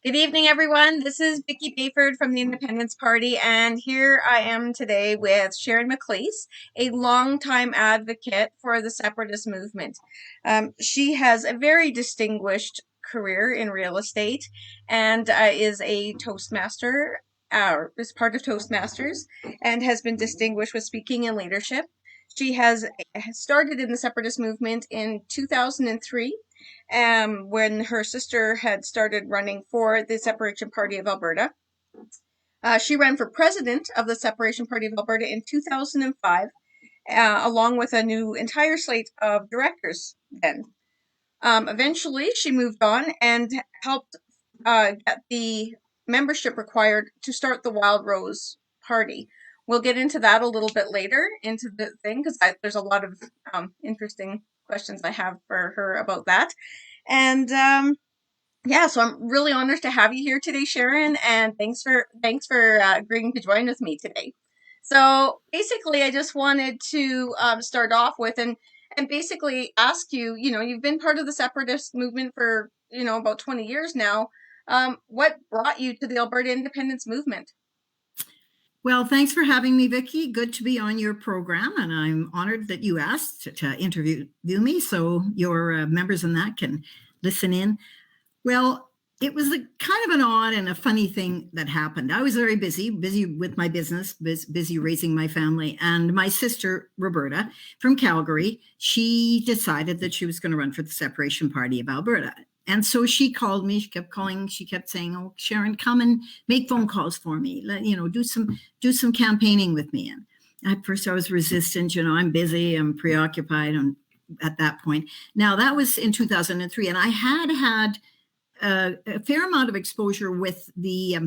Good evening, everyone. This is Vicky Bayford from the Independence Party, and here I am today with Sharon Maclise, a longtime advocate for the separatist movement. She has a very distinguished career in real estate and is a Toastmaster, is part of Toastmasters, and has been distinguished with speaking and leadership. She has started in the separatist movement in 2003 when her sister had started running for the Separation Party of Alberta. She ran for president of the Separation Party of Alberta in 2005, along with a new entire slate of directors then. Eventually, she moved on and helped get the membership required to start the Wild Rose Party. We'll get into that a little bit later into the thing because there's a lot of interesting questions I have for her about that. And yeah, so I'm really honored to have you here today, Sharon, and thanks for agreeing to join with me today. So basically, I just wanted to start off with and basically ask you. You've been part of the separatist movement for about 20 years now. What brought you to the Alberta independence movement? Well, thanks for having me, Vicky. Good to be on your program, and I'm honored that you asked to interview me so your members in that can listen in. Well, it was a kind of an odd and a funny thing that happened. I was very busy with my business, busy raising my family, and my sister, Roberta, from Calgary, she decided that she was going to run for the Separation Party of Alberta. And so she called me, she kept calling, she kept saying, "Oh, Sharon, come and make phone calls for me. Do some campaigning with me." And at first I was resistant, I'm busy, I'm preoccupied at that point. Now that was in 2003, and I had a fair amount of exposure with the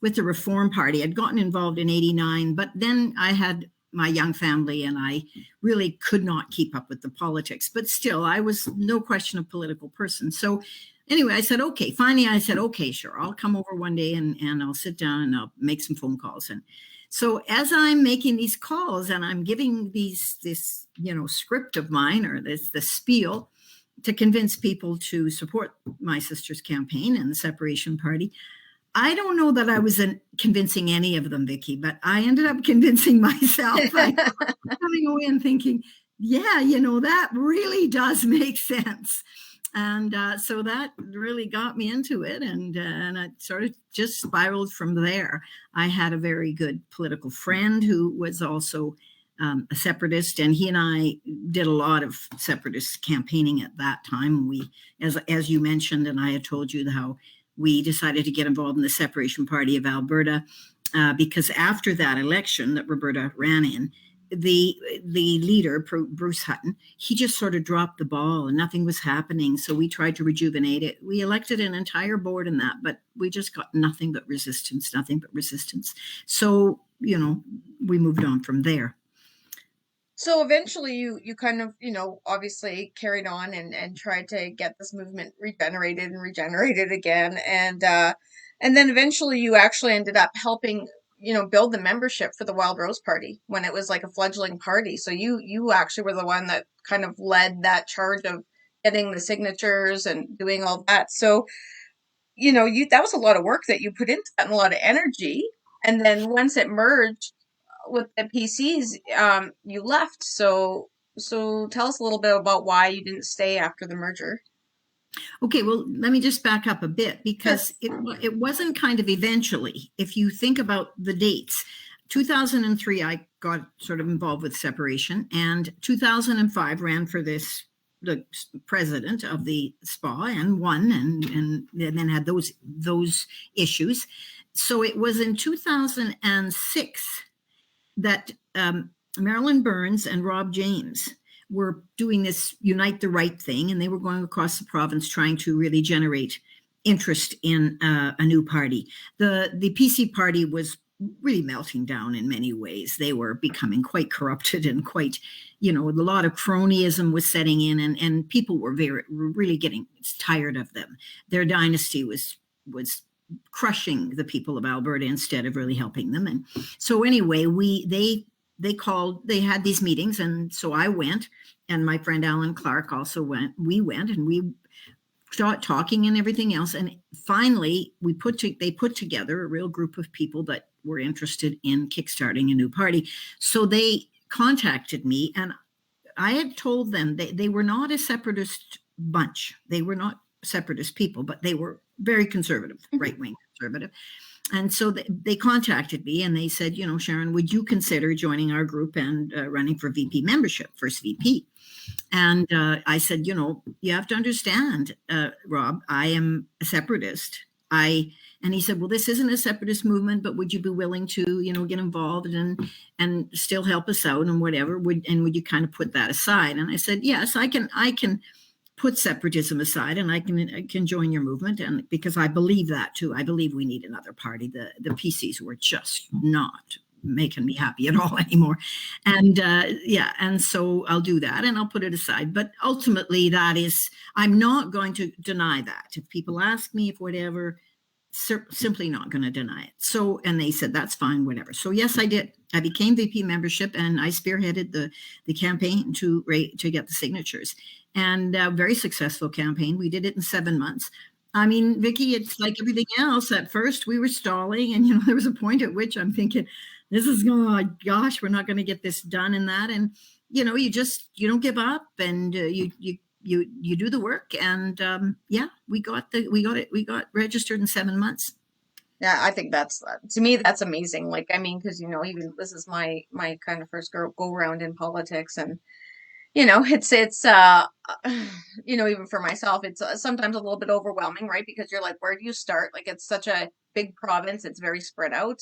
Reform Party. I'd gotten involved in '89, but then I had my young family, and I really could not keep up with the politics. But still, I was no question a political person. So anyway, I said, okay. Finally, I said, okay, sure, I'll come over one day and I'll sit down and I'll make some phone calls. And so as I'm making these calls and I'm giving this script of mine, or the spiel, to convince people to support my sister's campaign and the Separation Party. I don't know that I was convincing any of them, Vicky, but I ended up convincing myself. I coming away and thinking, yeah, that really does make sense. And so that really got me into it, and it sort of just spiraled from there. I had a very good political friend who was also a separatist, and he and I did a lot of separatist campaigning at that time. We, as you mentioned, and I had told you how we decided to get involved in the Separation Party of Alberta because after that election that Roberta ran in, the leader, Bruce Hutton, he just sort of dropped the ball and nothing was happening. So we tried to rejuvenate it. We elected an entire board in that, but we just got nothing but resistance. So, we moved on from there. So eventually you kind of, obviously carried on and tried to get this movement regenerated again. And then eventually you actually ended up helping, build the membership for the Wild Rose Party when it was like a fledgling party. So you actually were the one that kind of led that charge of getting the signatures and doing all that. So, that was a lot of work that you put into that and a lot of energy. And then once it merged with the PCs, you left. So tell us a little bit about why you didn't stay after the merger. Okay, well, let me just back up a bit because it wasn't kind of eventually. If you think about the dates, 2003, I got sort of involved with separation, and 2005 ran for the president of the SPA and won, and then had those issues. So it was in 2006 that Marilyn Burns and Rob James were doing this Unite the Right thing, and they were going across the province trying to really generate interest in a new party. The PC party was really melting down in many ways. They were becoming quite corrupted and quite, a lot of cronyism was setting in, and people were really getting tired of them. Their dynasty was crushing the people of Alberta instead of really helping them. And so anyway, they had these meetings, and so I went, and my friend Alan Clark also went. We went, and we start talking and everything else. And finally, they put together a real group of people that were interested in kickstarting a new party. So they contacted me, and I had told them they were not a separatist bunch. They were not separatist people, but they were very conservative, right wing conservative. And so they contacted me and they said, Sharon, would you consider joining our group and running for VP membership, first VP? And I said, you have to understand, Rob, I am a separatist. And he said, well, this isn't a separatist movement, but would you be willing to, get involved and still help us out and whatever? Would you kind of put that aside? And I said, yes, I can put separatism aside and I can join your movement. And because I believe that too. I believe we need another party. The PCs were just not making me happy at all anymore. And and so I'll do that and I'll put it aside. But ultimately I'm not going to deny that. If people ask me, if whatever, simply not going to deny it. So, and they said, that's fine, whatever. So yes, I did. I became VP membership and I spearheaded the campaign to get the signatures, and a very successful campaign. We did it in 7 months. I mean, Vicky, it's like everything else. At first we were stalling and, there was a point at which I'm thinking, oh gosh, we're not going to get this done and that. And, you don't give up and you do the work. And we got registered in 7 months. Yeah, I think to me, that's amazing. Like, I mean, because, even this is my kind of first go around in politics, and it's even for myself, it's sometimes a little bit overwhelming, right? Because you're like, where do you start? Like, it's such a big province. It's very spread out.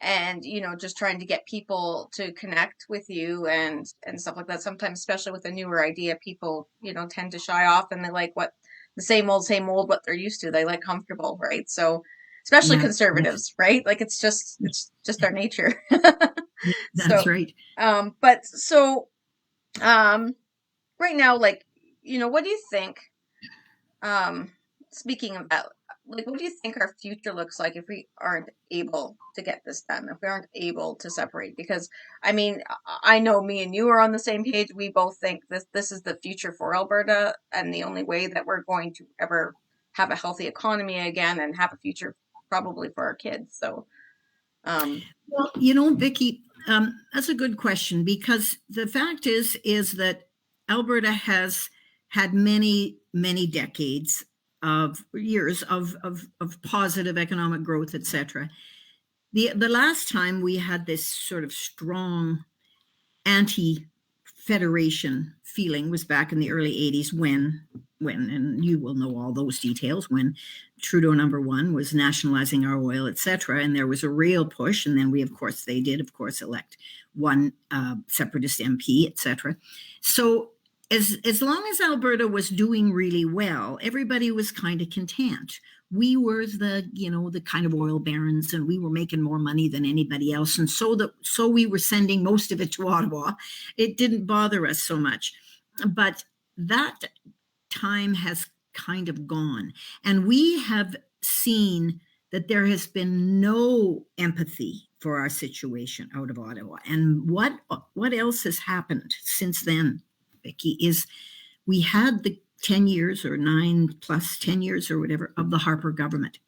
And just trying to get people to connect with you and stuff like that. Sometimes, especially with a newer idea, people, tend to shy off and they like the same old, what they're used to. They like comfortable, right? So, especially conservatives, right? Like it's just our nature. That's right. But so, right now, like, what do you think, speaking of that, like, what do you think our future looks like if we aren't able to get this done, if we aren't able to separate? Because, I mean, I know me and you are on the same page. We both think this is the future for Alberta and the only way that we're going to ever have a healthy economy again and have a future probably for our kids. So, well, Vicky, that's a good question, because the fact is that Alberta has had many, many decades of years of positive economic growth, etc. The last time we had this sort of strong anti-federation feeling was back in the early 80s when, and you will know all those details, when Trudeau #1 was nationalizing our oil, etc. And there was a real push. And then they did elect one separatist MP, etc. So as long as Alberta was doing really well, everybody was kind of content. We were the kind of oil barons, and we were making more money than anybody else. And so we were sending most of it to Ottawa. It didn't bother us so much. But that time has kind of gone. And we have seen that there has been no empathy for our situation out of Ottawa. And what else has happened since then, Vicky, is we had the 10 years or 9 plus 10 years or whatever of the Harper government.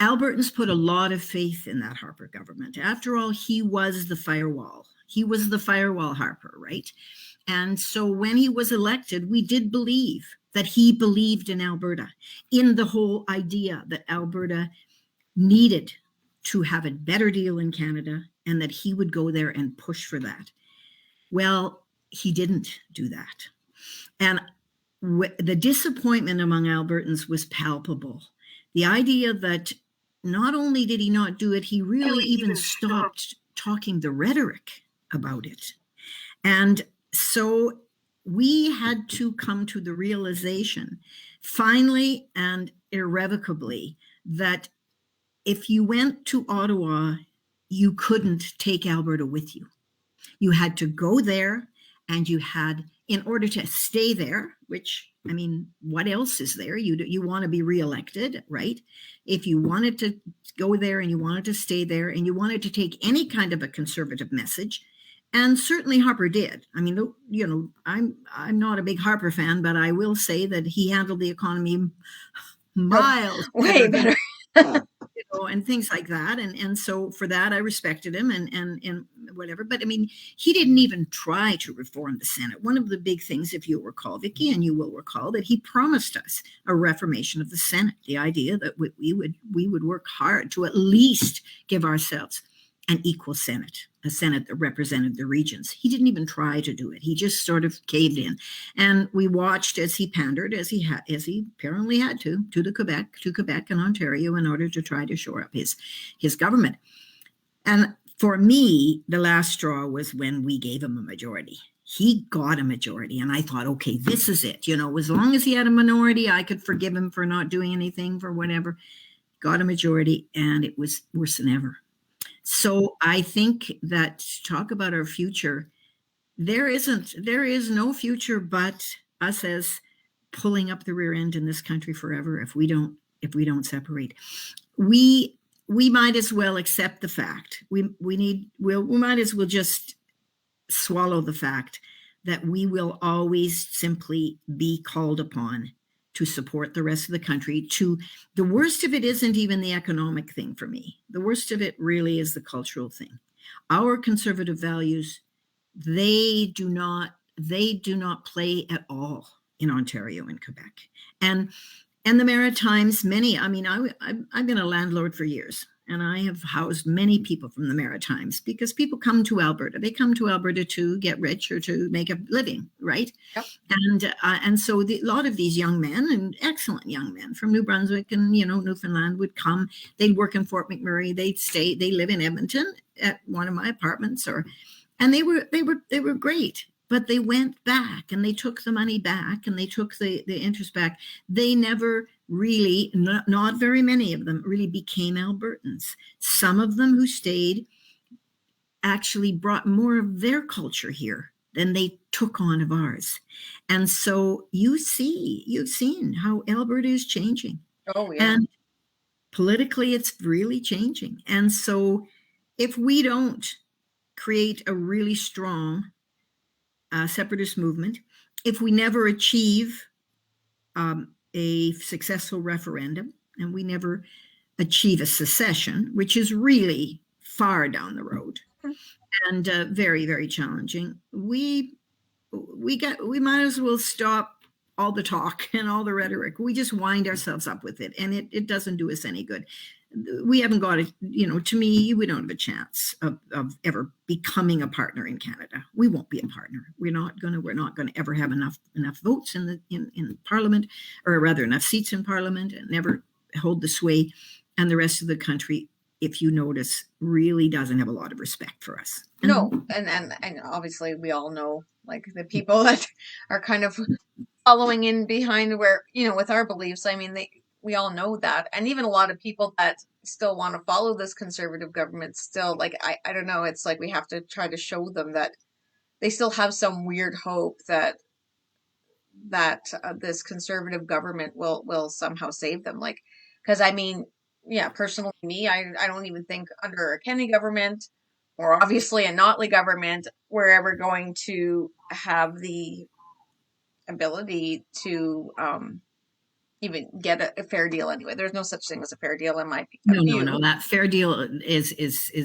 Albertans put a lot of faith in that Harper government. After all, he was the firewall. He was the firewall Harper, right? And so when he was elected, we did believe that he believed in Alberta, in the whole idea that Alberta needed to have a better deal in Canada and that he would go there and push for that. Well, he didn't do that. And the disappointment among Albertans was palpable. The idea that not only did he not do it, he really even stopped talking the rhetoric about it. And so we had to come to the realization, finally and irrevocably, that if you went to Ottawa, you couldn't take Alberta with you. You had to go there, and you had, in order to stay there, which, I mean, what else is there? You want to be reelected, right? If you wanted to go there and you wanted to stay there and you wanted to take any kind of a conservative message, And certainly Harper did. I mean, I'm not a big Harper fan, but I will say that he handled the economy Oh, miles way better than better. and things like that. And so for that, I respected him and whatever. But I mean, he didn't even try to reform the Senate. One of the big things, if you'll recall, Vicky, and you will recall, that he promised us a reformation of the Senate. The idea that we would work hard to at least give ourselves an equal Senate, a Senate that represented the regions. He didn't even try to do it. He just sort of caved in, and we watched as he pandered, as he apparently had to Quebec and Ontario in order to try to shore up his government. And for me, the last straw was when we gave him a majority. He got a majority, and I thought, okay, this is it. As long as he had a minority, I could forgive him for not doing anything, for whatever. Got a majority, and it was worse than ever. So I think that, talk about our future, there is no future but us as pulling up the rear end in this country forever if we don't separate. We might as well accept the fact. We might as well just swallow the fact that we will always simply be called upon to support the rest of the country. The worst of it isn't even the economic thing for me. The worst of it really is the cultural thing. Our conservative values, they do not play at all in Ontario and Quebec. And the Maritimes, I've been a landlord for years, and I have housed many people from the Maritimes because people come to Alberta. They come to Alberta to get rich or to make a living, right? Yep. And so a lot of these young men, and excellent young men from New Brunswick and Newfoundland, would come. They'd work in Fort McMurray. They'd stay. They live in Edmonton at one of my apartments, and they were great. But they went back and they took the money back and they took the interest back. They never really, not very many of them really became Albertans. Some of them who stayed actually brought more of their culture here than they took on of ours. And so you've seen how Alberta is changing. Oh, yeah. And politically, it's really changing. And so if we don't create a really strong separatist movement, if we never achieve a successful referendum and we never achieve a secession, which is really far down the road and very, very challenging, we might as well stop all the talk and all the rhetoric. We just wind ourselves up with it, and it doesn't do us any good. We haven't got it, to me, we don't have a chance of ever becoming a partner in Canada. We won't be a partner. We're not going to ever have enough votes in Parliament, or rather enough seats in Parliament, and never hold the sway. And the rest of the country, if you notice, really doesn't have a lot of respect for us. No, and obviously we all know, like, the people that are kind of following in behind where, with our beliefs. I mean, we all know that. And even a lot of people that still want to follow this conservative government still, like, I don't know, it's like we have to try to show them that they still have some weird hope that this conservative government will somehow save them. Like, because I mean, yeah, personally, me, I don't even think under a Kenney government, or obviously a Notley government, we're ever going to have the ability to even get a fair deal anyway. There's no such thing as a fair deal in my view. No. That fair deal is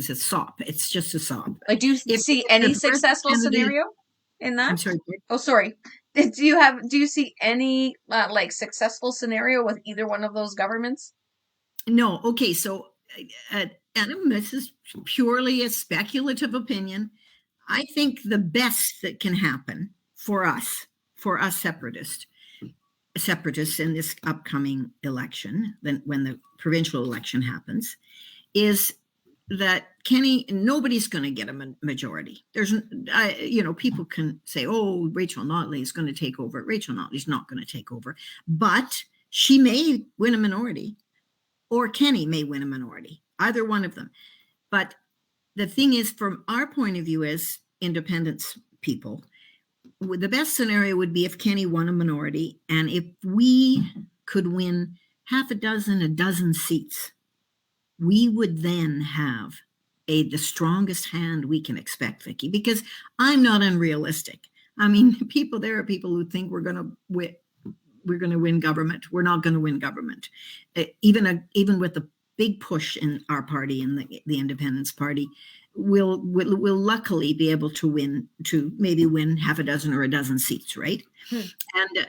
a sop. It's just a sop. Like, do you see any successful scenario in that? I'm sorry. Oh, sorry. Do you see any like successful scenario with either one of those governments? No. Okay. So, Adam, this is purely a speculative opinion. I think the best that can happen for us separatists in this upcoming election, then when the provincial election happens, is that nobody's going to get a majority. There's, people can say, oh, Rachel Notley is going to take over. Rachel Notley's not going to take over, but she may win a minority, or Kenney may win a minority, either one of them. But the thing is, from our point of view as independence people, the best scenario would be if Kenney won a minority, and if we could win a dozen seats, we would then have the strongest hand we can expect, Vicky, because I'm not unrealistic. I mean, there are people who think we're going to win government. We're not going to win government. Even with the big push in our party, in the Independence Party, we'll luckily be able to maybe win half a dozen or a dozen seats, right? And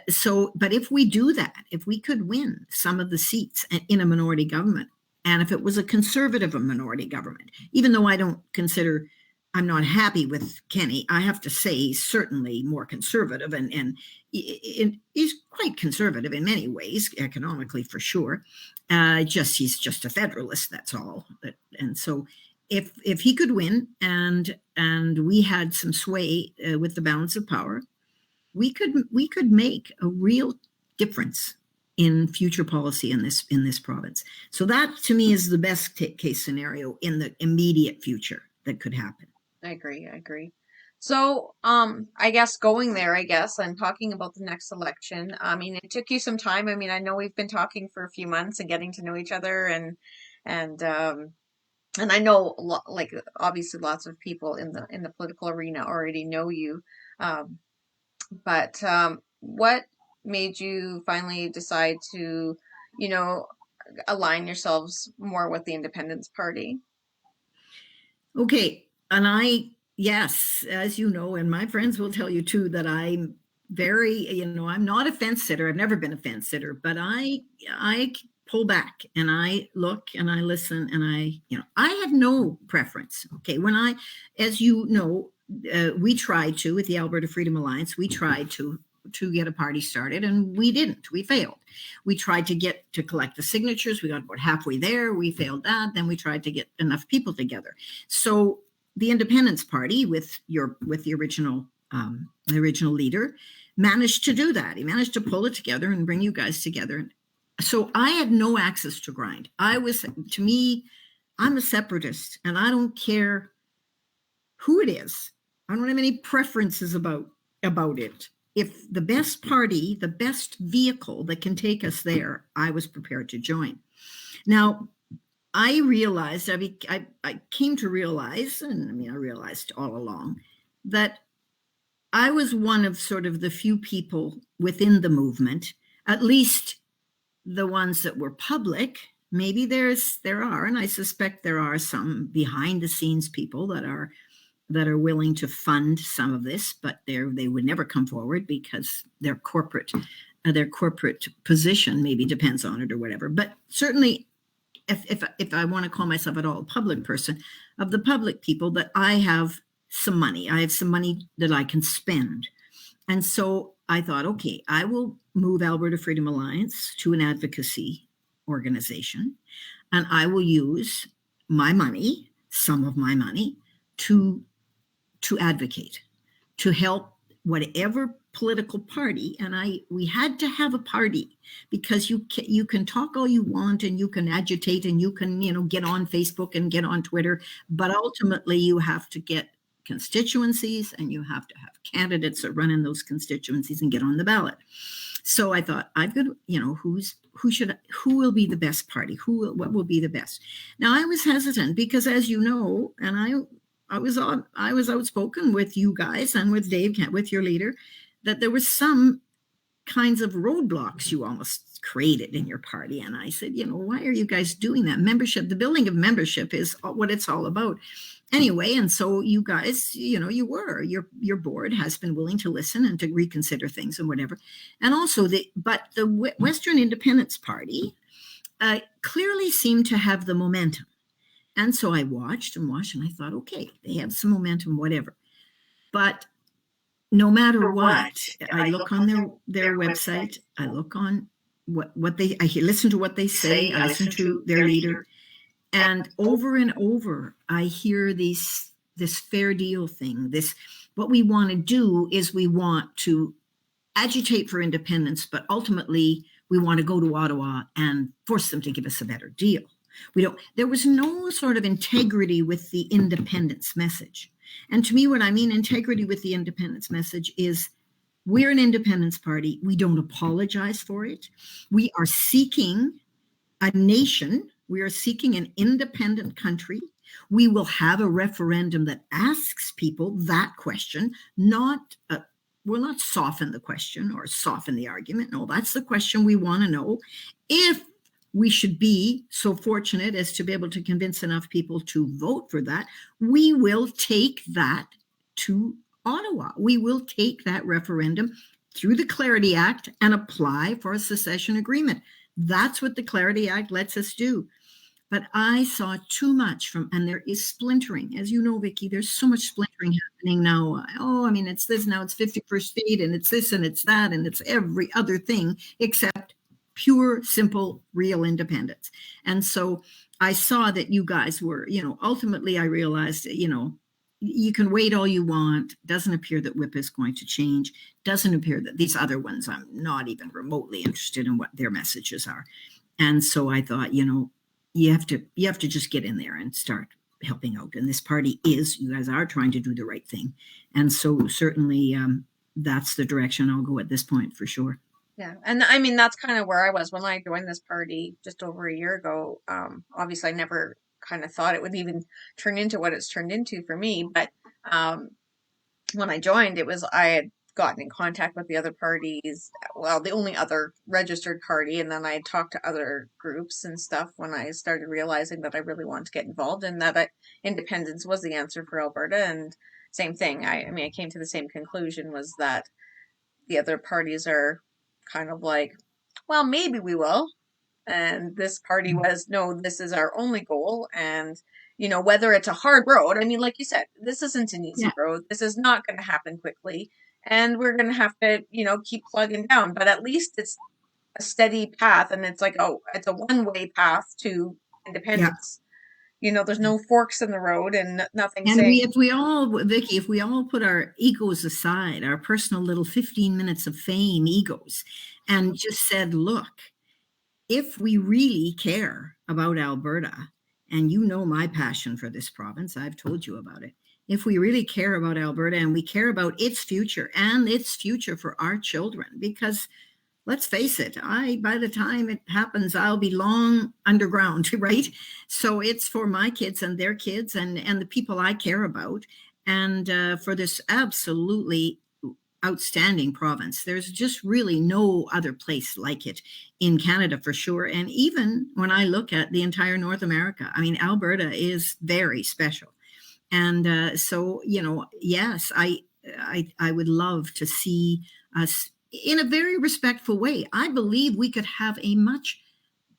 but if we do that, if we could win some of the seats in a minority government, and if it was a conservative minority government, even though I'm not happy with Kenny, I have to say he's certainly more conservative, and he's quite conservative in many ways, economically for sure. He's just a federalist, that's all. And so if he could win and we had some sway with the balance of power, we could make a real difference in future policy in this province. So that, to me, is the best case scenario in the immediate future that could happen. I agree. So, I guess going there, and talking about the next election, I mean, it took you some time. I mean, I know we've been talking for a few months and getting to know each other, and I know like obviously lots of people in the political arena already know you. But what made you finally decide to, align yourselves more with the Independence Party? Okay. And yes, as you know, and my friends will tell you too, that I'm I'm not a fence sitter. I've never been a fence sitter, but I pull back and I look and I listen and I have no preference. Okay. As you know, we tried to, with the Alberta Freedom Alliance, we tried to get a party started, and we didn't. We failed. We tried to collect the signatures. We got about halfway there. We failed that. Then we tried to get enough people together. So the Independence Party, with the original leader, managed to do that. He managed to pull it together and bring you guys together. So I had no axis to grind. I'm a separatist, and I don't care who it is. I don't have any preferences about it. If the best party, the best vehicle that can take us there, I was prepared to join. Now, I realized, I came to realize, and I realized all along, that I was one of sort of the few people within the movement, at least the ones that were public. Maybe there are, and I suspect there are some behind the scenes people that are willing to fund some of this, but they would never come forward because their corporate position maybe depends on it or whatever. But certainly, if I want to call myself at all a public person, of the public people, that I have some money that I can spend. And so I thought, okay, I will move Alberta Freedom Alliance to an advocacy organization, and I will use my money, some of my money, to advocate, to help whatever political party. And we had to have a party, because you can talk all you want and you can agitate and you can get on Facebook and get on Twitter, but ultimately you have to get constituencies and you have to have candidates that run in those constituencies and get on the ballot. So I thought, I've got who will be the best party? What will be the best? Now, I was hesitant because, as you know, and I was outspoken with you guys and with Dave, with your leader, that there were some kinds of roadblocks you almost created in your party. And I said, why are you guys doing that? Membership, the building of membership is what it's all about. Anyway, and so you guys, your board has been willing to listen and to reconsider things and whatever. And also the Western Independence Party clearly seemed to have the momentum. And so I watched and I thought, okay, they have some momentum, whatever. But no matter what, I look on their website, I look on I listen to what they say, I listen to their leader, and over, I hear this fair deal thing. What we want to do is we want to agitate for independence, but ultimately we want to go to Ottawa and force them to give us a better deal. There was no sort of integrity with the independence message. And to me, what I mean integrity with the independence message is, we're an independence party. We don't apologize for it. We are seeking a nation. We are seeking an independent country. We will have a referendum that asks people that question, not we'll not soften the question or soften the argument. No, that's the question we want to know. If we should be so fortunate as to be able to convince enough people to vote for that, we will take that to Ottawa. We will take that referendum through the Clarity Act and apply for a secession agreement. That's what the Clarity Act lets us do. But I saw too much from, and there is splintering. As you know, Vicky, there's so much splintering happening now. Oh, I mean, it's this now, it's 51st State, and it's this, and it's that, and it's every other thing except pure, simple, real independence. And so I saw that you guys were, ultimately I realized, you can wait all you want. Doesn't appear that WHIP is going to change. Doesn't appear that these other ones, I'm not even remotely interested in what their messages are. And so I thought, you have to just get in there and start helping out. And this party you guys are trying to do the right thing. And so certainly that's the direction I'll go at this point for sure. Yeah. And I mean, that's kind of where I was when I joined this party just over a year ago. Obviously I never kind of thought it would even turn into what it's turned into for me. But when I joined, I had gotten in contact with the other parties, well, the only other registered party, and then I had talked to other groups and stuff when I started realizing that I really wanted to get involved and that independence was the answer for Alberta. And same thing, I came to the same conclusion, was that the other parties are kind of like, well, maybe we will. And this party was, no, this is our only goal. And whether it's a hard road, I mean, like you said, this isn't an easy road. This is not going to happen quickly. And we're going to have to, keep plugging down. But at least it's a steady path. And it's like, it's a one-way path to independence. Yeah. There's no forks in the road and nothing and saying. Vicky, if we all put our egos aside, our personal little 15 minutes of fame egos, and just said, look, if we really care about Alberta, and my passion for this province, I've told you about it. If we really care about Alberta and we care about its future and its future for our children, because let's face it, by the time it happens, I'll be long underground, right? So it's for my kids and their kids and the people I care about, and for this absolutely outstanding province. There's just really no other place like it in Canada for sure. And even when I look at the entire North America, I mean, Alberta is very special. And so, yes, I would love to see us in a very respectful way. I believe we could have a much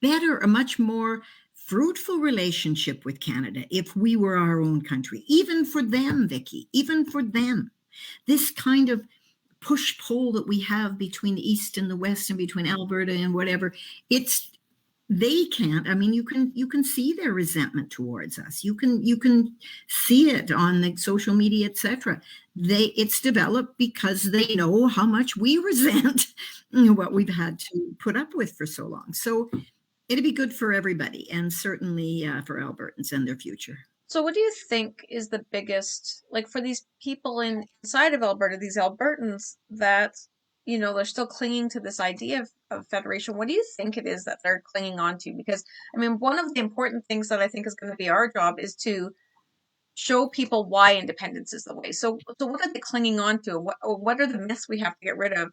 better, a much more fruitful relationship with Canada if we were our own country, even for them, Vicky, even for them. This kind of push-pull that we have between the East and the West and between Alberta and whatever, they can't. I mean, you can see their resentment towards us. You can see it on the social media, etc. It's developed because they know how much we resent what we've had to put up with for so long. So it'd be good for everybody, and certainly for Albertans and their future. So what do you think is the biggest, like, for these people inside of Alberta, these Albertans that, they're still clinging to this idea of federation? What do you think it is that they're clinging on to? Because, I mean, one of the important things that I think is going to be our job is to show people why independence is the way. So what are they clinging on to? What are the myths we have to get rid of?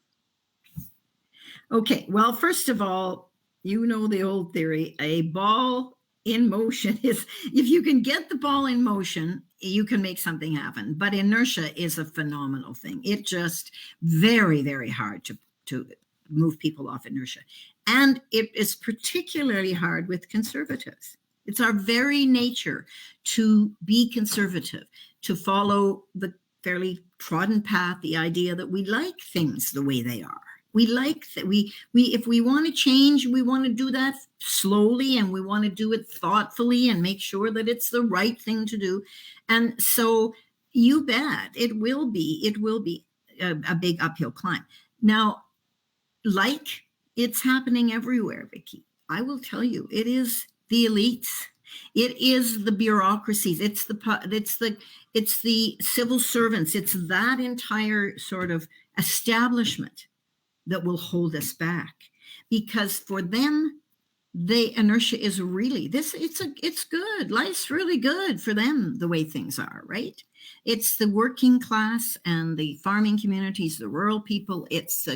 Okay, well, first of all, the old theory, a ball in motion is, if you can get the ball in motion, you can make something happen. But inertia is a phenomenal thing. It just very, very hard to move people off inertia. And it is particularly hard with conservatives. It's our very nature to be conservative, to follow the fairly trodden path, the idea that we like things the way they are. We like that if we want to change, we want to do that slowly, and we want to do it thoughtfully and make sure that it's the right thing to do. And so you bet it will be a big uphill climb. Now, like it's happening everywhere, Vicky, I will tell you, it is the elites. It is the bureaucracies. It's the civil servants. It's that entire sort of establishment that will hold us back, because for them, the inertia is really this. It's good. Life's really good for them the way things are, right? It's the working class and the farming communities, the rural people. It's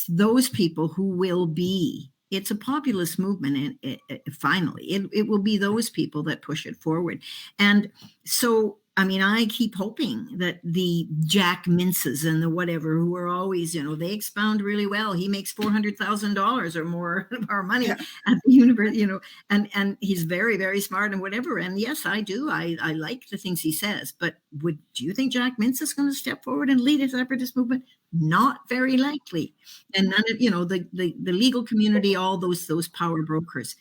those people who will be. It's a populist movement, and finally, it will be those people that push it forward. And so, I mean, I keep hoping that the Jack Minces and the whatever, who are always, they expound really well. He makes $400,000 or more of our money Yeah. at the university, and he's very, very smart and whatever. And yes, I do. I like the things he says. But do you think Jack Mintz is going to step forward and lead a separatist movement? Not very likely. And none of the legal community, all those power brokers.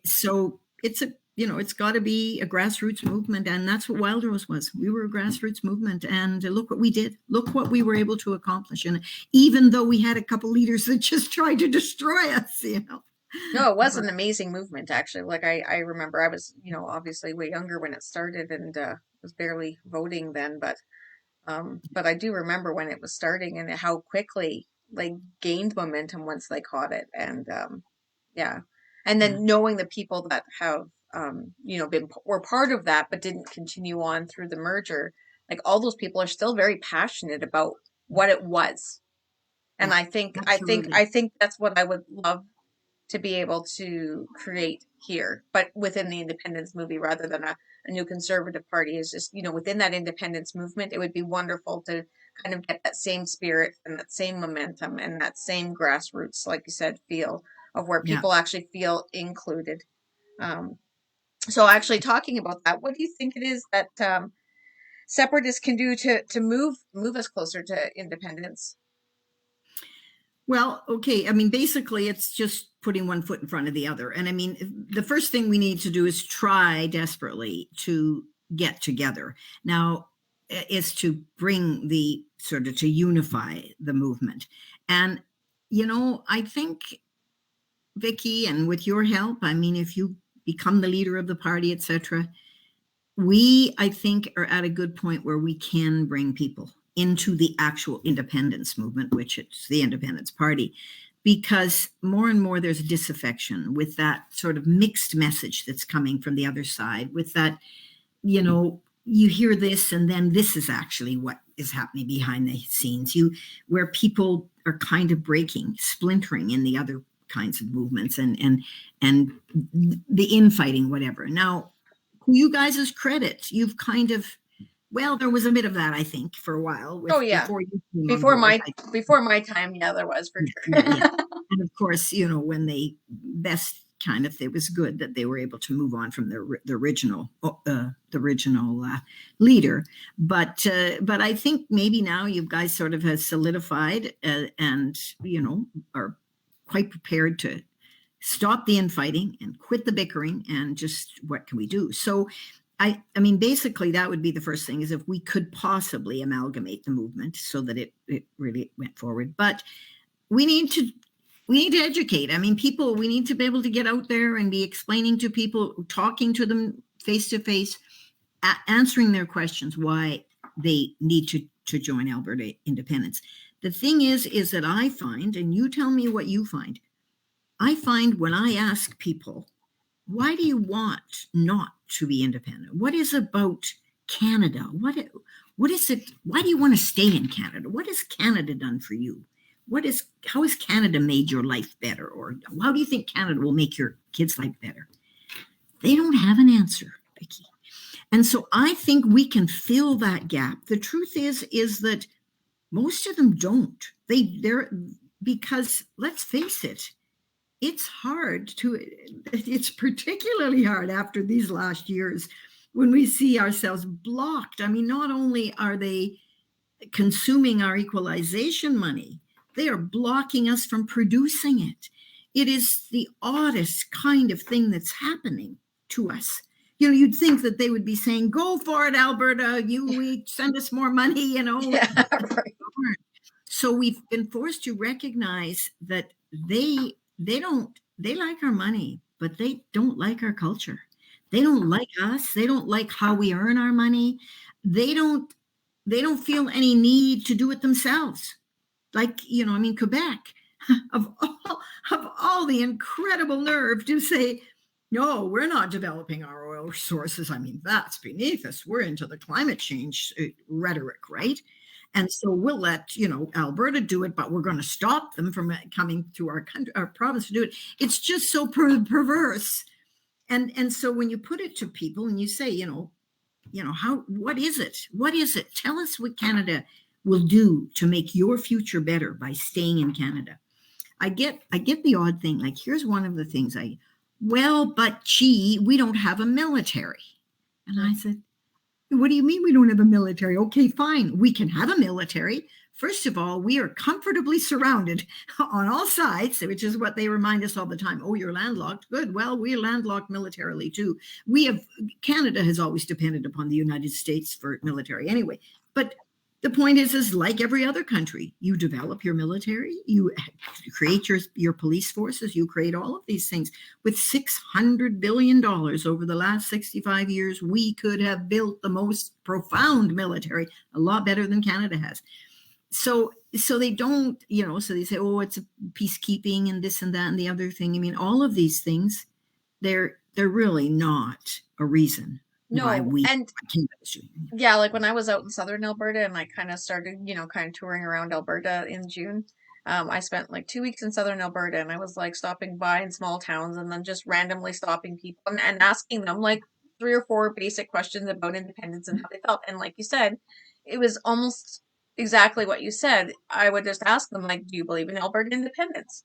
So it's it's got to be a grassroots movement, and that's what Wild Rose was. We were a grassroots movement, and look what we did. Look what we were able to accomplish. And even though we had a couple leaders that just tried to destroy us, No, it was an amazing movement, actually. Like I remember I was, obviously way younger when it started and was barely voting then, but I do remember when it was starting and how quickly like gained momentum once they caught it. And yeah. And Yeah. then knowing the people that have were part of that but didn't continue on through the merger, like all those people are still very passionate about what it was. And Yeah, I think I think absolutely. I think that's what I would love to be able to create here, but within the independence movie rather than a new conservative party is just, within that independence movement, it would be wonderful to kind of get that same spirit and that same momentum and that same grassroots, like you said, feel of where Yeah. people actually feel included. Um, so actually talking about that, what do you think it is that separatists can do to move us closer to independence? Well, okay. I mean, basically, it's just putting one foot in front of the other. And I mean, the first thing we need to do is try desperately to get together. Now, is to bring the sort of to unify the movement. And, I think, Vicky, and with your help, I mean, if you become the leader of the party, etc., we, I think, are at a good point where we can bring people into the actual independence movement, which it's the Independence Party, because more and more there's a disaffection with that sort of mixed message that's coming from the other side, with that, you hear this and then this is actually what is happening behind the scenes. Where people are kind of breaking, splintering in the other kinds of movements and the infighting, whatever. Now, to you guys' credit, you've kind of, well, there was a bit of that, I think, for a while Oh with yeah, before you came on before board. my before my time, yeah, there was for Yeah, yeah, sure. yeah. And of course, when they best kind of, it was good that they were able to move on from the original leader. But I think maybe now you guys sort of has solidified and are quite prepared to stop the infighting and quit the bickering and just what can we do? So I mean, basically that would be the first thing, is if we could possibly amalgamate the movement so that it really went forward. But we need to educate. I mean, people, we need to be able to get out there and be explaining to people, talking to them face to face, answering their questions why they need to join Alberta independence. The thing is that I find, and you tell me what you find, I find when I ask people, why do you want not to be independent? What is about Canada? What is it? Why do you want to stay in Canada? What has Canada done for you? How has Canada made your life better? Or how do you think Canada will make your kids' life better? They don't have an answer, Vicky. And so I think we can fill that gap. The truth is that most of them don't. They're because let's face it, it's particularly hard after these last years when we see ourselves blocked. I mean, not only are they consuming our equalization money, they are blocking us from producing it. It is the oddest kind of thing that's happening to us. You'd think that they would be saying, go for it, Alberta, we send us more money, Yeah, right. So we've been forced to recognize that they like our money, but they don't like our culture. They don't like us. They don't like how we earn our money. They don't feel any need to do it themselves. Like, I mean, Quebec, of all the incredible nerve to say, no, we're not developing our oil sources. I mean, that's beneath us. We're into the climate change rhetoric, right? And so we'll let, Alberta do it, but we're going to stop them from coming to our country, our province to do it. It's just so perverse. And so when you put it to people and you say, what is it? What is it? Tell us what Canada will do to make your future better by staying in Canada. I get the odd thing. Like, here's one of the things but gee, we don't have a military. And I said, what do you mean we don't have a military? Okay, fine. We can have a military. First of all, we are comfortably surrounded on all sides, which is what they remind us all the time. Oh, you're landlocked. Good. Well, we're landlocked militarily too. Canada has always depended upon the United States for military anyway. But the point is like every other country, you develop your military, you create your police forces, you create all of these things. With $600 billion over the last 65 years, we could have built the most profound military, a lot better than Canada has. So they don't, so they say, oh, it's a peacekeeping and this and that and the other thing. I mean, all of these things, they're really not a reason why we yeah, like when I was out in southern Alberta and I kind of started, kind of touring around Alberta in June, I spent like 2 weeks in southern Alberta and I was like stopping by in small towns and then just randomly stopping people and asking them like 3 or 4 basic questions about independence and how they felt. And like you said, it was almost exactly what you said. I would just ask them, like, do you believe in Alberta independence?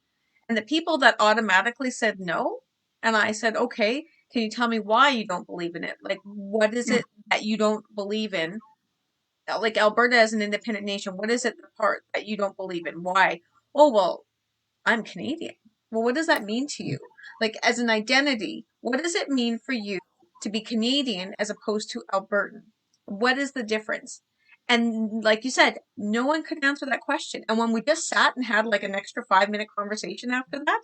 And the people that automatically said no, and I said, okay, can you tell me why you don't believe in it? Like, what is it that you don't believe in? Like, Alberta as an independent nation, what is it, the part that you don't believe in? Why? Oh, well, I'm Canadian. Well, what does that mean to you? Like, as an identity, what does it mean for you to be Canadian as opposed to Albertan? What is the difference? And like you said, no one could answer that question. And when we just sat and had like an extra 5-minute conversation after that,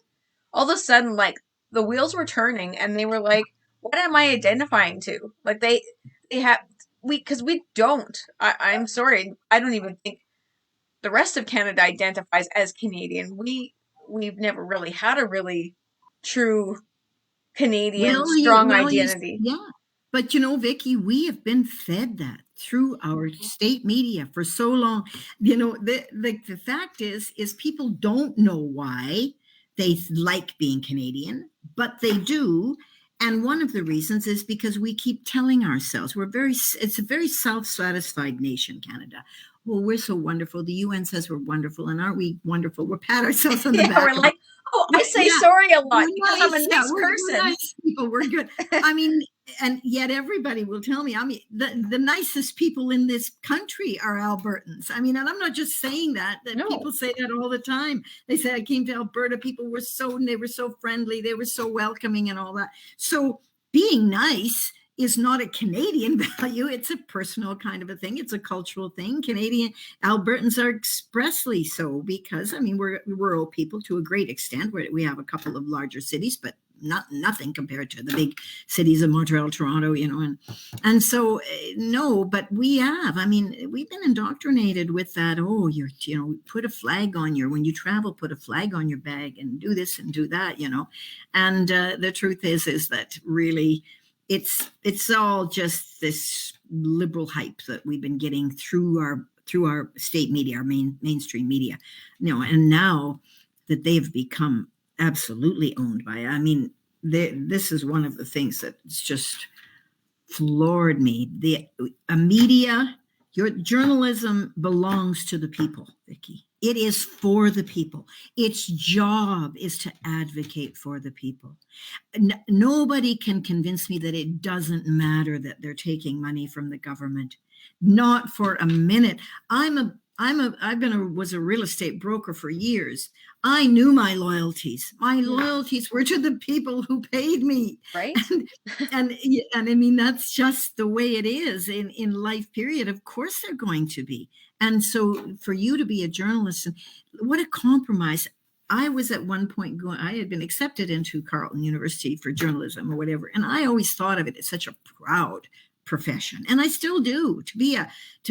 all of a sudden, like, the wheels were turning and they were like, what am I identifying to? Like, they have, because we don't. I'm sorry. I don't even think the rest of Canada identifies as Canadian. We've never really had a really true Canadian strong identity. But Vicky, we have been fed that through our state media for so long. The fact is people don't know why they like being Canadian, but they do. And one of the reasons is because we keep telling ourselves it's a very self-satisfied nation, Canada. Well, we're so wonderful. The UN says we're wonderful, and aren't we wonderful? We'll pat ourselves on the back. We're like, oh, I say sorry a lot because I'm a nice person. We're nice people. We're good. I mean, and yet everybody will tell me, I mean, the nicest people in this country are Albertans. I mean, and I'm not just saying that. People say that all the time. They say, I came to Alberta, people were they were so friendly, they were so welcoming and all that. So being nice is not a Canadian value. It's a personal kind of a thing. It's a cultural thing. Canadian Albertans are expressly so because, I mean, we're rural people to a great extent. We have a couple of larger cities, but nothing compared to the big cities of Montreal, Toronto, and so no, but we have. I mean, we've been indoctrinated with that. Oh, put a flag on when you travel, put a flag on your bag and do this and do that, And the truth is that really, it's all just this liberal hype that we've been getting through our state media, our mainstream media, and now that they've become absolutely owned by it. I mean, this is one of the things that's just floored me. The media, your journalism belongs to the people, Vicky. It is for the people. Its job is to advocate for the people. Nobody can convince me that it doesn't matter that they're taking money from the government. Not for a minute. Was a real estate broker for years. I knew my loyalties. My loyalties were to the people who paid me. Right. And I mean, that's just the way it is in life, period. Of course they're going to be. And so for you to be a journalist, what a compromise. I was at one point I had been accepted into Carleton University for journalism or whatever. And I always thought of it as such a proud profession, and I still do. To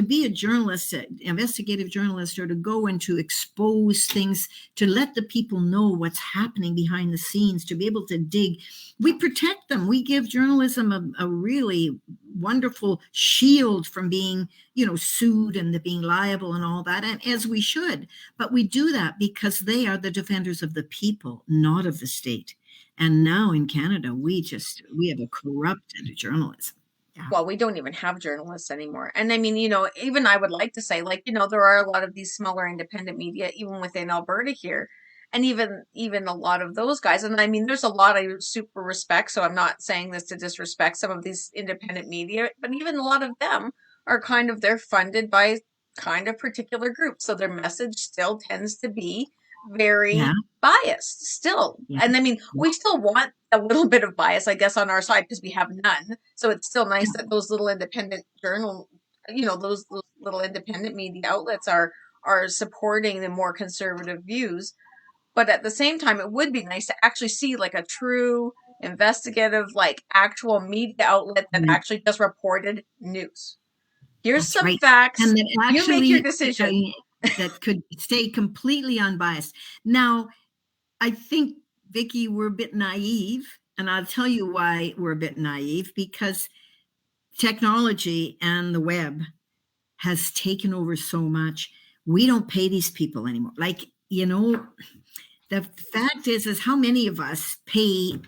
be a journalist, an investigative journalist, or to go and to expose things, to let the people know what's happening behind the scenes, to be able to dig. We protect them. We give journalism a really wonderful shield from being, sued and being liable and all that, and as we should. But we do that because they are the defenders of the people, not of the state. And now in Canada, we have a corrupted journalism. Yeah. Well, we don't even have journalists anymore. And I mean, even I would like to say, like, there are a lot of these smaller independent media, even within Alberta here. And even a lot of those guys. And I mean, there's a lot I super respect. So I'm not saying this to disrespect some of these independent media, but even a lot of them are they're funded by kind of particular groups. So their message still tends to be very Yeah. biased still. Yeah. And I mean, we still want a little bit of bias, I guess, on our side because we have none. So it's still nice that those little independent those little independent media outlets are supporting the more conservative views. But at the same time, it would be nice to actually see like a true investigative, like actual media outlet that actually just reported news. Here's That's some right. facts. And that You make your actually decision. that could stay completely unbiased. Now, I think, Vicky, we're a bit naive, and I'll tell you why we're a bit naive, because technology and the web has taken over so much. We don't pay these people anymore. Like, the fact is how many of us pay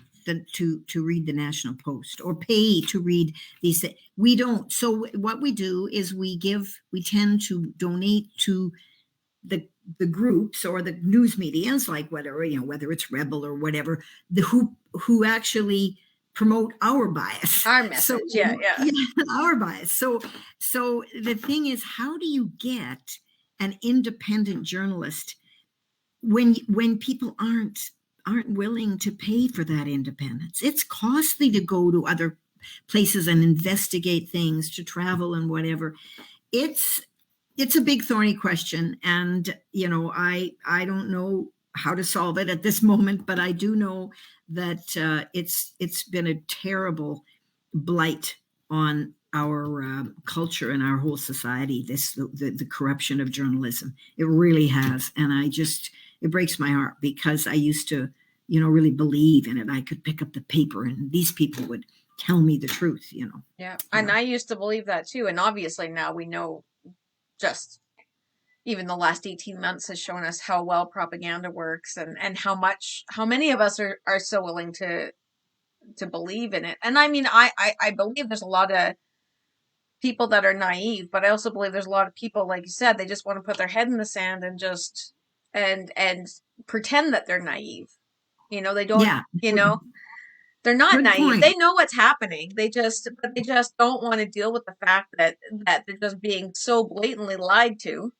to read the National Post or pay to read these things? We don't. So what we do is we tend to donate to the groups or the news medias, like whether it's Rebel or whatever, who actually promote our bias, our message. So, yeah, our bias. So the thing is, how do you get an independent journalist when people aren't willing to pay for that independence? It's costly to go to other places and investigate things, to travel and whatever. It's a big thorny question, and I don't know how to solve it at this moment, but I do know that it's been a terrible blight on our culture and our whole society. The corruption of journalism, it really has, and it breaks my heart, because I used to really believe in it. I could pick up the paper and these people would tell me the truth. Yeah, and I used to believe that too, and obviously now we know. Just even the last 18 months has shown us how well propaganda works, and how many of us are so willing to believe in it. And I mean, I believe there's a lot of people that are naive, but I also believe there's a lot of people, like you said, they just want to put their head in the sand and just and pretend that they're naive. They don't, Yeah. they're not Good naive. point. They know what's happening. They just don't want to deal with the fact that they're just being so blatantly lied to.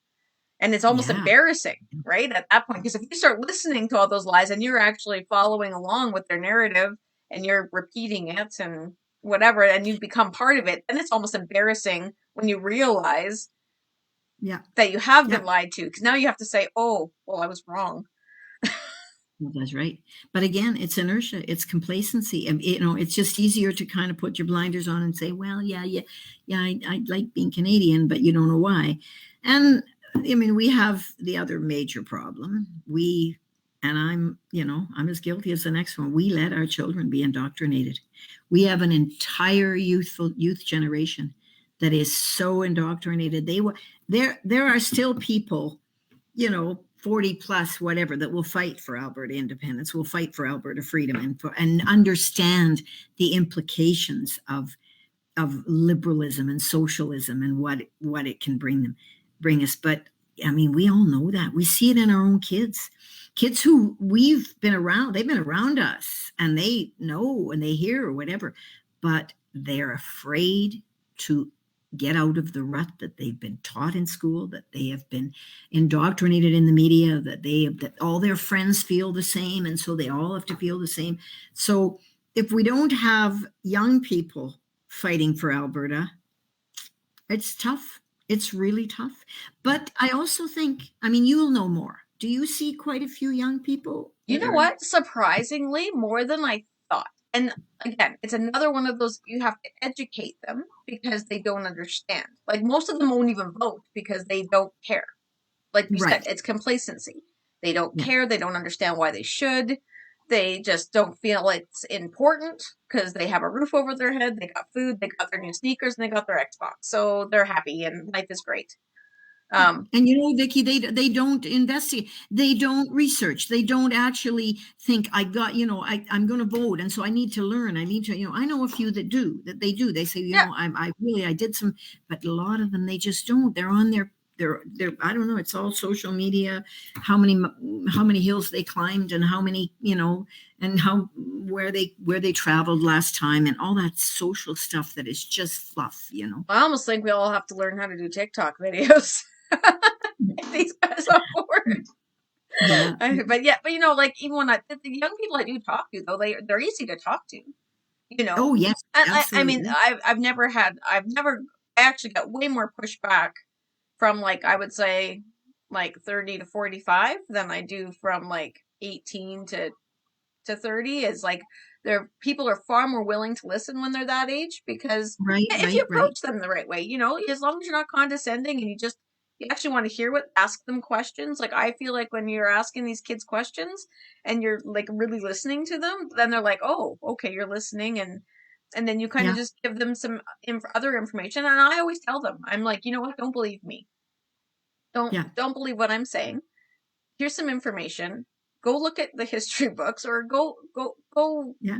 And it's almost Yeah. embarrassing, right? At that point, because if you start listening to all those lies and you're actually following along with their narrative and you're repeating it and whatever, and you've become part of it, then it's almost embarrassing when you realize that you have been lied to. Because now you have to say, oh, well, I was wrong. That's right. But again, it's inertia, it's complacency. And, it's just easier to kind of put your blinders on and say, well, I like being Canadian, but you don't know why. And I mean, we have the other major problem. I'm as guilty as the next one. We let our children be indoctrinated. We have an entire youth generation that is so indoctrinated. There are still people, 40 plus, whatever, that will fight for Alberta independence, will fight for Alberta freedom, and understand the implications of liberalism and socialism and what it can bring us. But I mean, we all know that. We see it in our own kids who we've been around. They've been around us, and they know and they hear or whatever, but they're afraid to get out of the rut that they've been taught in school, that they have been indoctrinated in the media, that all their friends feel the same, and so they all have to feel the same. So if we don't have young people fighting for Alberta, it's tough. It's really tough. But I also think, I mean, you'll know more. Do you see quite a few young people? You know what? Surprisingly, more than I thought. And again, it's another one of those, you have to educate them. because they don't understand. Like most of them won't even vote because they don't care. Like you said, Right. it's complacency. They don't Yeah. care. They don't understand why they should. They just don't feel it's important because they have a roof over their head, they got food, they got their new sneakers, and they got their Xbox. So they're happy and life is great. Um, And Vicky, they don't investigate, they don't research, they don't actually think I got, I'm going to vote, and so I need to learn. I need to, I know a few that do that. They do. They say, yeah, I did some, but a lot of them they just don't. They're on their I don't know. It's all social media. How many hills they climbed, and how many, and where they traveled last time, and all that social stuff that is just fluff. I almost think we all have to learn how to do TikTok videos. If these guys on board. Yeah. But like even when the young people I do talk to, though, they're easy to talk to, you know. Oh yes, And I mean, absolutely. I actually got way more pushback from like I would say like 30 to 45 than I do from like 18 to 30. Is like there people are far more willing to listen when they're that age because Right, if you right, right. approach them the right way, as long as you're not condescending and you actually want to ask them questions. Like I feel like when you're asking these kids questions and you're like really listening to them, then they're like, "Oh, okay, you're listening." And then you kind of Yeah, just give them some other information. And I always tell them, I'm like, you know what? Don't believe me. Don't yeah, don't believe what I'm saying. Here's some information. Go look at the history books, or go. yeah.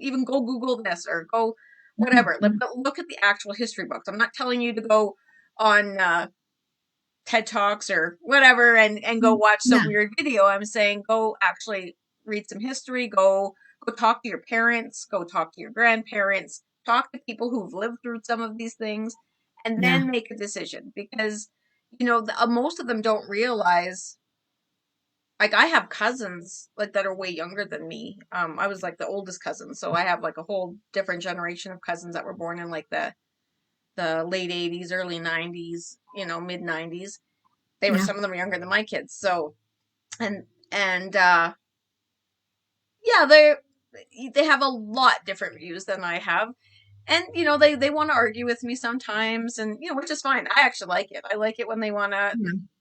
Even go Google this, or go Mhm, whatever. mhm. But look at the actual history books. I'm not telling you to go on TED Talks or whatever and go watch some Yeah, weird video. I'm saying go actually read some history. Go talk to your parents. Go talk to your grandparents. Talk to people who've lived through some of these things, and yeah, then make a decision because most of them don't realize. Like I have cousins like that are way younger than me. I was like the oldest cousin, so I have like a whole different generation of cousins that were born in like the late 80s, early 90s, mid 90s. They were yeah, Some of them are younger than my kids. So and yeah, they have a lot different views than I have. And they want to argue with me sometimes, and which is fine. I actually like it. I like it when they want yeah,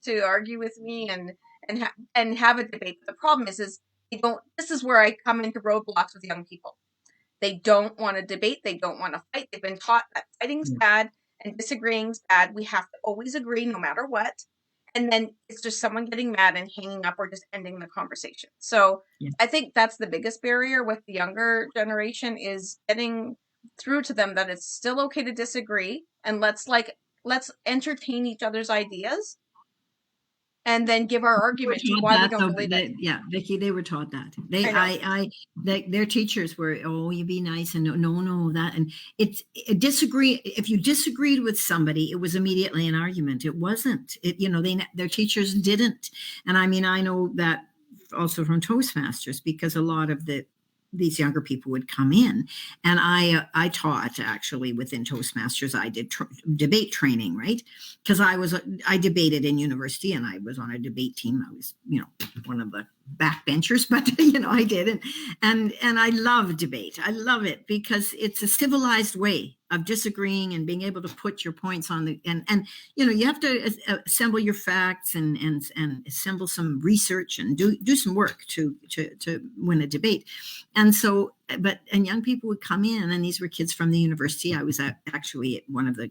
to argue with me and have a debate. But the problem is they don't. This is where I come into roadblocks with young people. They don't want to debate. They don't want to fight. They've been taught that fighting's yeah, bad and disagreeing's bad. We have to always agree no matter what. And then it's just someone getting mad and hanging up or just ending the conversation. So yeah. I think that's the biggest barrier with the younger generation, is getting through to them that it's still okay to disagree, and let's entertain each other's ideas and then give our They were argument to taught why we that don't though. believe it. Yeah, Vicky, they were taught that. I know. Their teachers were, oh, you be nice, and no, that, and disagree. If you disagreed with somebody, it was immediately an argument. It wasn't. Their teachers didn't, and I mean, I know that also from Toastmasters, because a lot of these younger people would come in, and I taught actually within Toastmasters. I did debate training, right? Because I debated in university, and I was on a debate team. I was one of the backbenchers, but I did, and I love debate. I love it because it's a civilized way of disagreeing and being able to put your points on and you have to assemble your facts and assemble some research and do some work to win a debate. And so, and young people would come in, and these were kids from the university. I was actually at one of the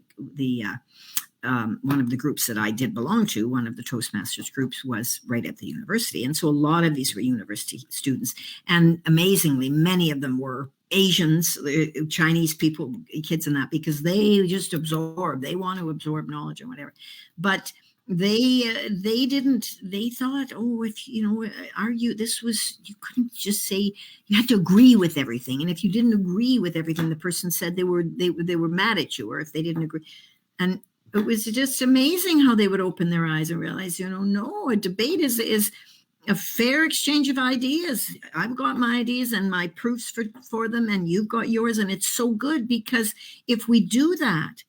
groups that I did belong to. One of the Toastmasters groups was right at the university, and so a lot of these were university students, and amazingly, many of them were Asians, Chinese people, kids, and that, because they just absorb. They want to absorb knowledge or whatever, but they didn't. They thought, oh, if argue, this was, you couldn't just say, you had to agree with everything, and if you didn't agree with everything the person said, they were mad at you, or if they didn't agree. And it was just amazing how they would open their eyes and realize, no, a debate is a fair exchange of ideas. I've got my ideas and my proofs for them, and you've got yours, and it's so good, because if we do that,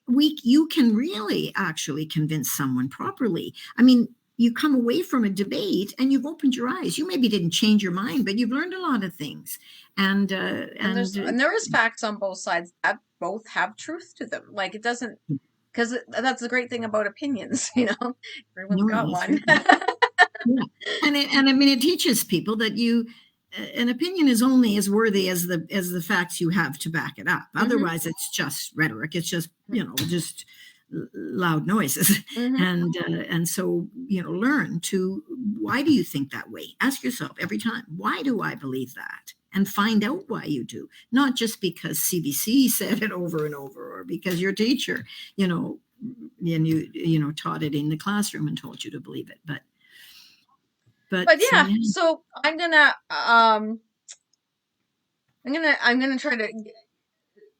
you can really actually convince someone properly. I mean, you come away from a debate and you've opened your eyes. You maybe didn't change your mind, but you've learned a lot of things. And And there is facts on both sides. That both have truth to them. Like, it doesn't, because that's the great thing about opinions, everyone's got one. Yeah. And I mean, it teaches people that an opinion is only as worthy as the facts you have to back it up. Otherwise, it's just rhetoric. It's just, just loud noises. And so, learn to, why do you think that way? Ask yourself every time, why do I believe that? And find out why you do, not just because CBC said it over and over, or because your teacher, and you taught it in the classroom and told you to believe it. But yeah, so I'm gonna try to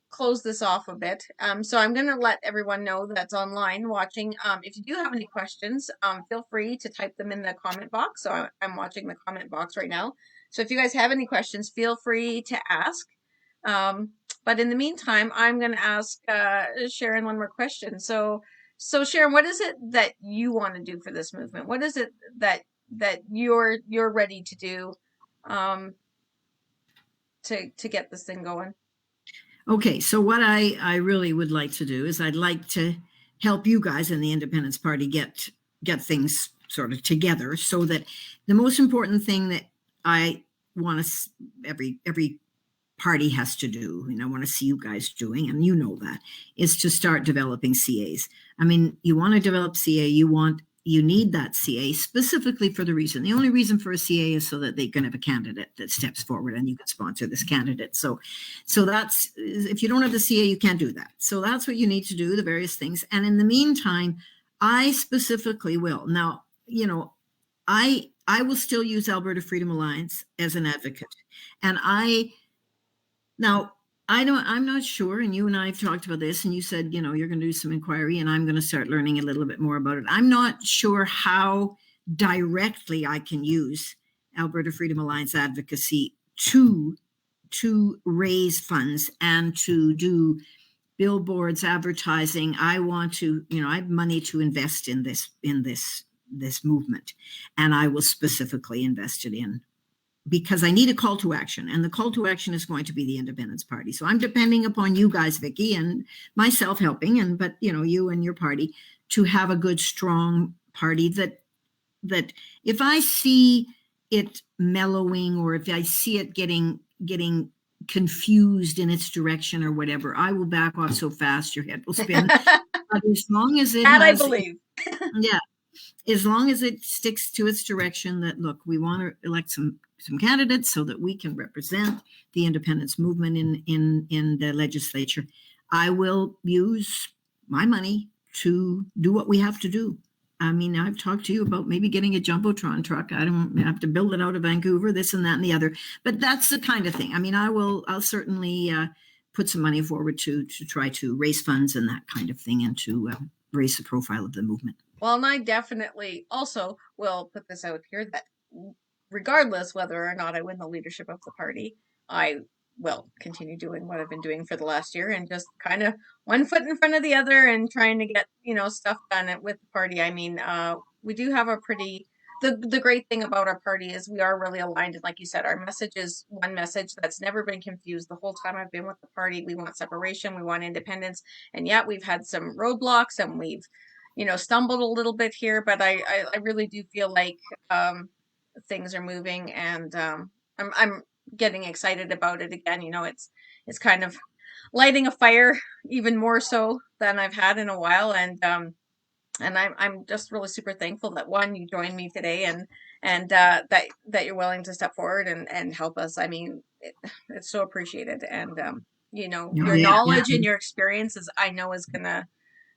close this off a bit. So I'm gonna let everyone know that's online watching. If you do have any questions, feel free to type them in the comment box. So I'm watching the comment box right now. So if you guys have any questions, feel free to ask. But in the meantime, I'm gonna ask Sharon one more question. So Sharon, what is it that you want to do for this movement? What is it that you're ready to do to get this thing going? Okay, so what I really would like to do is I'd like to help you guys in the Independence Party get things sort of together, so that the most important thing that I want to every party has to do, and I want to see you guys doing, and that, is to start developing CAs. I mean, you want to develop CA, you need that CA specifically for the only reason for a CA is so that they can have a candidate that steps forward and you can sponsor this candidate. So that's, if you don't have the CA, you can't do that. So that's what you need to do, the various things. And in the meantime, I specifically will. Now, I will still use Alberta Freedom Alliance as an advocate. And I'm not sure, and you and I have talked about this, and you said, you're going to do some inquiry, and I'm going to start learning a little bit more about it. I'm not sure how directly I can use Alberta Freedom Alliance advocacy to raise funds and to do billboards, advertising. I want to, I have money to invest in this movement, and I will specifically invest it in, because I need a call to action, and the call to action is going to be the Independence Party. So I'm depending upon you guys, Vicky, and myself helping, but you and your party, to have a good, strong party that if I see it mellowing, or if I see it getting confused in its direction or whatever, I will back off so fast your head will spin. But as long as it I believe. Yeah. As long as it sticks to its direction, that, look, we want to elect some candidates so that we can represent the independence movement in the legislature, I will use my money to do what we have to do. I mean, I've talked to you about maybe getting a Jumbotron truck. I don't have to build it out of Vancouver, this and that and the other. But that's the kind of thing. I mean, I'll certainly put some money forward to try to raise funds and that kind of thing, and to raise the profile of the movement. Well, and I definitely also will put this out here that regardless whether or not I win the leadership of the party, I will continue doing what I've been doing for the last year, and just kind of one foot in front of the other and trying to get, stuff done with the party. I mean, we do have the great thing about our party is we are really aligned. And like you said, our message is one message that's never been confused the whole time I've been with the party. We want separation, we want independence. And yet we've had some roadblocks, and we've, stumbled a little bit here, but I really do feel like things are moving, and I'm getting excited about it again. It's kind of lighting a fire even more so than I've had in a while, and I'm just really super thankful that, one, you joined me today, and that you're willing to step forward and help us. I mean, it's so appreciated, and your knowledge and your experiences, I know, is gonna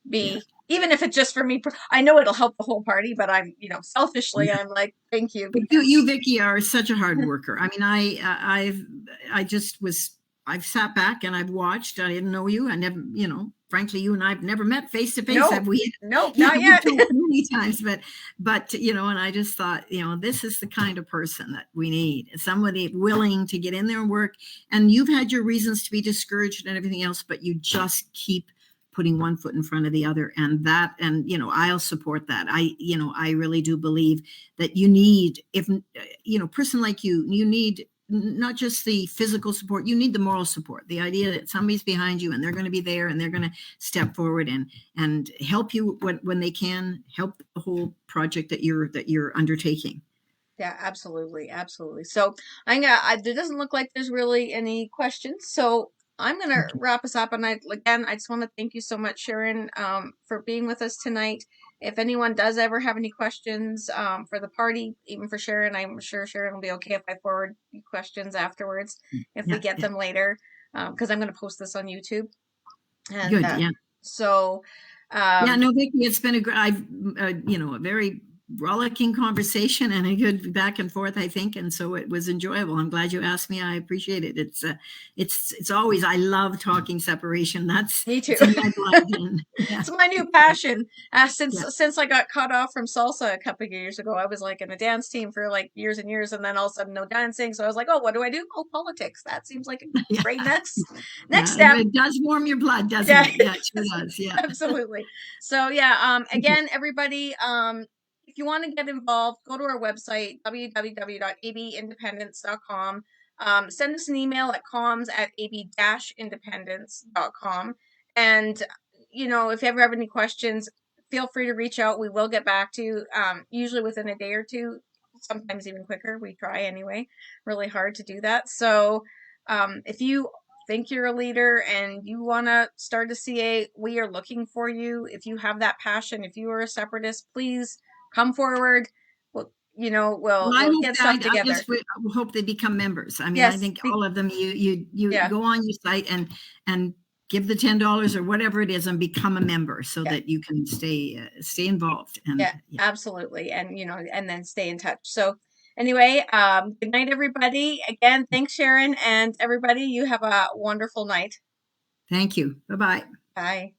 be, even if it's just for me, I know it'll help the whole party, but I'm, selfishly, I'm like, thank you. You, Vicky, are such a hard worker. I mean, I've sat back and I've watched. I didn't know you. I never, frankly, you and I've never met face to face. Have we? No, not yet. Many times, but and I just thought, this is the kind of person that we need. Somebody willing to get in there and work. And you've had your reasons to be discouraged and everything else, but you just keep putting one foot in front of the other, and I'll support that. I really do believe that you need, if person like you need not just the physical support, you need the moral support. The idea that somebody's behind you and they're going to be there and they're going to step forward and help you when they can, help the whole project that you're undertaking. Yeah, absolutely, absolutely. So there doesn't look like there's really any questions. So I'm gonna Okay. wrap us up. And I just want to thank you so much, Sharon, for being with us tonight. If anyone does ever have any questions for the party, even for Sharon, I'm sure Sharon will be okay if I forward you questions afterwards if we Yeah, get yeah. them later, because I'm going to post this on YouTube. And Good. Yeah. so, Yeah, um, no, Vicky, it's been a very rollicking conversation and a good back and forth, I think, and so it was enjoyable. I'm glad you asked me. I appreciate it. It's always, I love talking separation. me too. It's in my blood. And, yeah, It's my new passion. Since yeah, since I got cut off from salsa a couple of years ago, I was like in a dance team for like years and years, and then all of a sudden no dancing. So I was like, oh, what do I do? Oh, politics. That seems like a yeah, great next yeah. step. It does warm your blood, doesn't Yeah, it? Yeah, it sure does. Yeah. absolutely. So yeah, Okay. again, everybody, if you want to get involved, go to our website, www.abindependence.com. Send us an email at comms@ab-independence.com. And, if you ever have any questions, feel free to reach out. We will get back to you, usually within a day or two, sometimes even quicker. We try anyway, really hard to do that. So, if you think you're a leader and you want to start a CA, we are looking for you. If you have that passion, if you are a separatist, please come forward. We'll, Well, I we'll hope get that stuff together. hope they become members. I mean, I Yes, think all of them. You yeah, go on your site and give the $10 or whatever it is and become a member so yeah, that you can stay involved. And yeah, absolutely. And and then stay in touch. So anyway, good night, everybody. Again, thanks, Sharon, and everybody. You have a wonderful night. thank you. Bye bye. Bye.